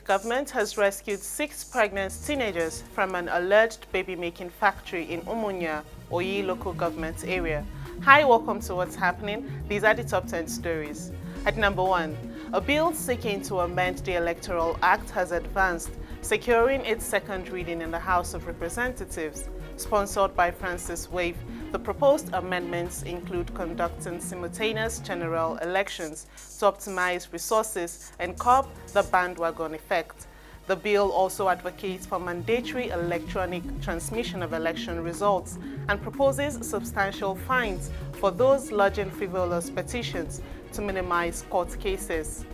government has rescued 6 pregnant teenagers from an alleged baby-making factory in Umunya, Oyi local government area. Hi, welcome to What's Happening. These are the top 10 stories. At number 1, a bill seeking to amend the Electoral Act has advanced, securing its second reading in the House of Representatives. Sponsored by Francis Wave, the proposed amendments include conducting simultaneous general elections to optimize resources and curb the bandwagon effect. The bill also advocates for mandatory electronic transmission of election results and proposes substantial fines for those lodging frivolous petitions to minimize court cases.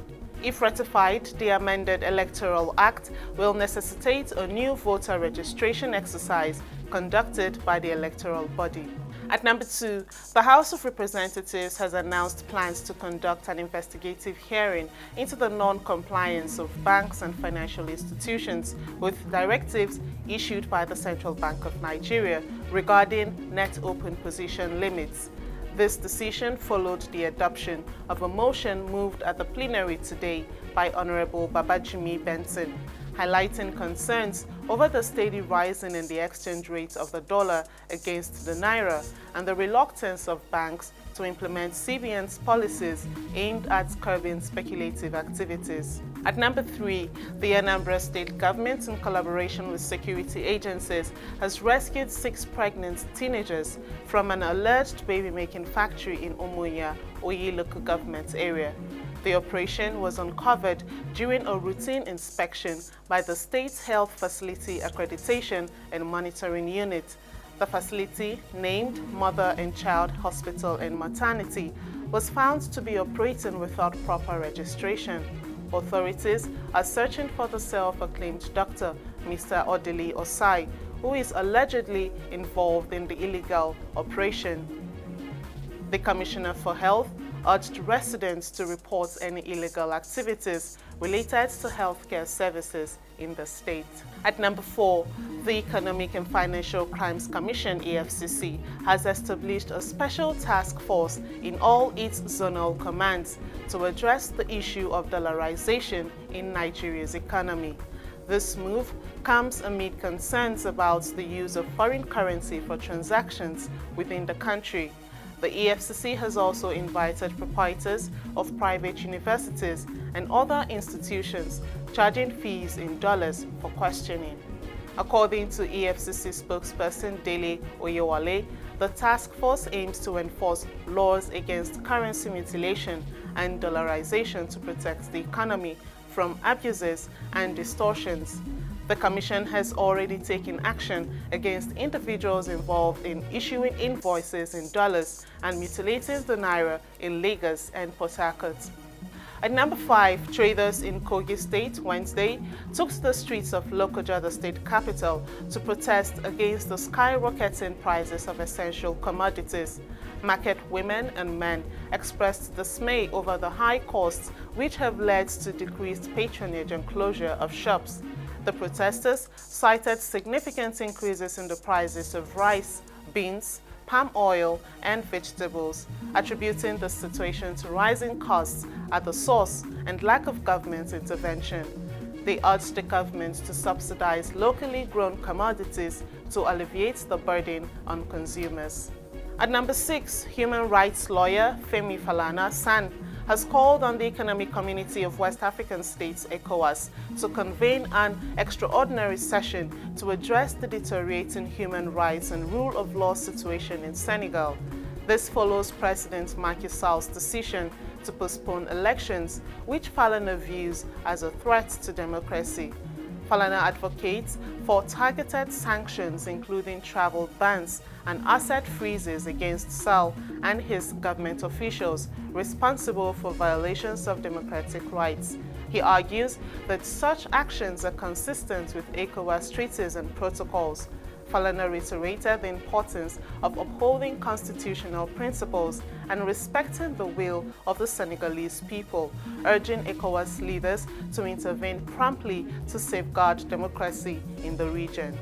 If ratified, the amended Electoral Act will necessitate a new voter registration exercise conducted by the electoral body. At number 2, the House of Representatives has announced plans to conduct an investigative hearing into the non-compliance of banks and financial institutions with directives issued by the Central Bank of Nigeria regarding net open position limits. This decision followed the adoption of a motion moved at the plenary today by Honorable Babajimi Benson, highlighting concerns over the steady rising in the exchange rate of the dollar against the naira and the reluctance of banks to implement CBN's policies aimed at curbing speculative activities. At number 3, the Anambra State government, in collaboration with security agencies, has rescued 6 pregnant teenagers from an alleged baby-making factory in Umunya, Oyi local government area. The operation was uncovered during a routine inspection by the State Health Facility Accreditation and Monitoring Unit. The facility, named Mother and Child Hospital and Maternity, was found to be operating without proper registration. Authorities are searching for the self-acclaimed doctor, Mr. Odili Osai, who is allegedly involved in the illegal operation. The Commissioner for Health urged residents to report any illegal activities related to healthcare services in the state. At number 4, the Economic and Financial Crimes Commission, EFCC, has established a special task force in all its zonal commands to address the issue of dollarization in Nigeria's economy. This move comes amid concerns about the use of foreign currency for transactions within the country. The EFCC has also invited proprietors of private universities and other institutions charging fees in dollars for questioning. According to EFCC spokesperson Dele Oyewale, the task force aims to enforce laws against currency mutilation and dollarization to protect the economy from abuses and distortions. The Commission has already taken action against individuals involved in issuing invoices in dollars and mutilating the naira in Lagos and Port Harcourt. At number 5, traders in Kogi State Wednesday took to the streets of Lokoja, the state capital, to protest against the skyrocketing prices of essential commodities. Market women and men expressed dismay over the high costs, which have led to decreased patronage and closure of shops. The protesters cited significant increases in the prices of rice, beans, palm oil, and vegetables, attributing the situation to rising costs at the source and lack of government intervention. They urged the government to subsidize locally grown commodities to alleviate the burden on consumers. At number 6, human rights lawyer Femi Falana San has called on the Economic Community of West African States, ECOWAS, to convene an extraordinary session to address the deteriorating human rights and rule of law situation in Senegal. This follows President Macky Sall's decision to postpone elections, which Falana views as a threat to democracy. Falana advocates for targeted sanctions, including travel bans and asset freezes against Sall and his government officials responsible for violations of democratic rights. He argues that such actions are consistent with ECOWAS treaties and protocols. Falana reiterated the importance of upholding constitutional principles and respecting the will of the Senegalese people, urging ECOWAS leaders to intervene promptly to safeguard democracy in the region.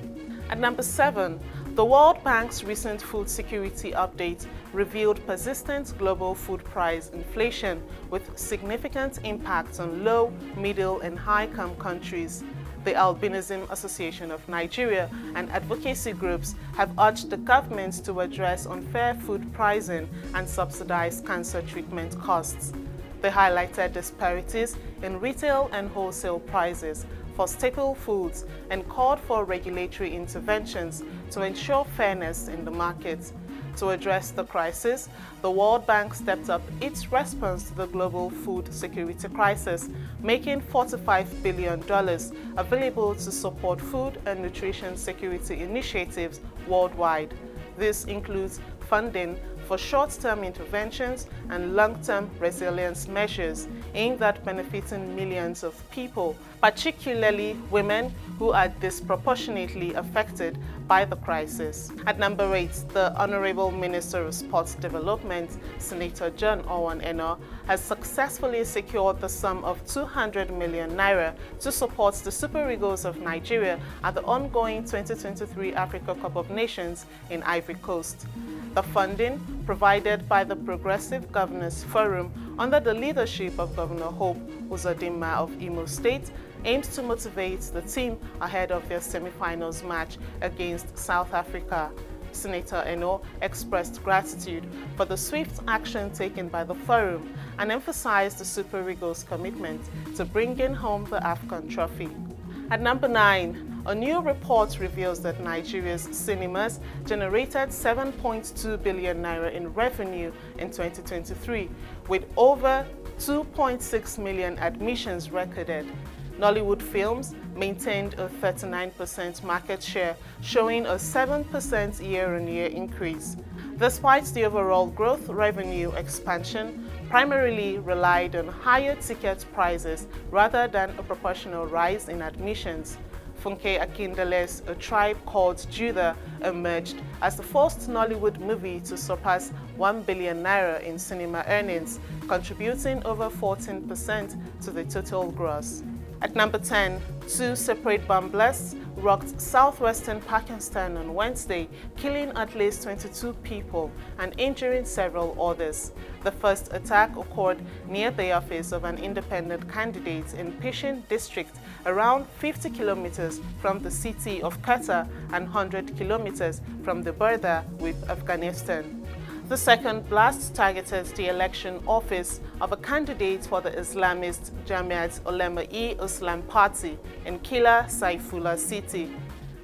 At number 7, The World Bank's recent food security update revealed persistent global food price inflation with significant impacts on low, middle, and high-income countries. The Albinism Association of Nigeria and advocacy groups have urged the government to address unfair food pricing and subsidize cancer treatment costs. They highlighted disparities in retail and wholesale prices for staple foods and called for regulatory interventions to ensure fairness in the market. To address the crisis, the World Bank stepped up its response to the global food security crisis, making $45 billion available to support food and nutrition security initiatives worldwide. This includes funding for short-term interventions and long-term resilience measures aimed at benefiting millions of people, particularly women who are disproportionately affected by the crisis. At number 8, the Honorable Minister of Sports Development, Senator John Owen-Eno, has successfully secured the sum of 200 million naira to support the Super Eagles of Nigeria at the ongoing 2023 Africa Cup of Nations in Ivory Coast. The funding, provided by the Progressive Governors Forum under the leadership of Governor Hope Uzodinma of Imo State, aims to motivate the team ahead of their semi-finals match against South Africa. Senator Eno expressed gratitude for the swift action taken by the forum and emphasized the Super Eagles' commitment to bringing home the AFCON trophy. At number 9, a new report reveals that Nigeria's cinemas generated 7.2 billion naira in revenue in 2023, with over 2.6 million admissions recorded. Nollywood films maintained a 39% market share, showing a 7% year-on-year increase. Despite the overall growth, revenue expansion primarily relied on higher ticket prices rather than a proportional rise in admissions. Funke Akindele's A Tribe Called Judah emerged as the first Nollywood movie to surpass 1 billion naira in cinema earnings, contributing over 14% to the total gross. At number 10, 2 separate bomb blasts rocked southwestern Pakistan on Wednesday, killing at least 22 people and injuring several others. The first attack occurred near the office of an independent candidate in Pishin district, around 50 kilometers from the city of Quetta and 100 kilometers from the border with Afghanistan. The second blast targeted the election office of a candidate for the Islamist Jamiat Ulema-e-Islam Party in Kila Saifullah City.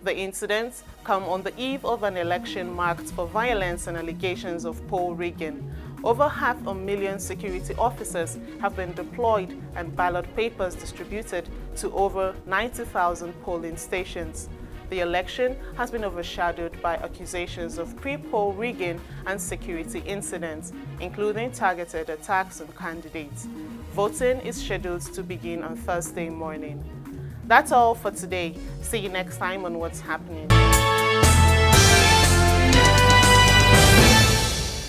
The incidents come on the eve of an election marked for violence and allegations of poll rigging. Over 500,000 security officers have been deployed and ballot papers distributed to over 90,000 polling stations. The election has been overshadowed by accusations of pre-poll rigging and security incidents, including targeted attacks on candidates. Voting is scheduled to begin on Thursday morning. That's all for today. See you next time on What's Happening.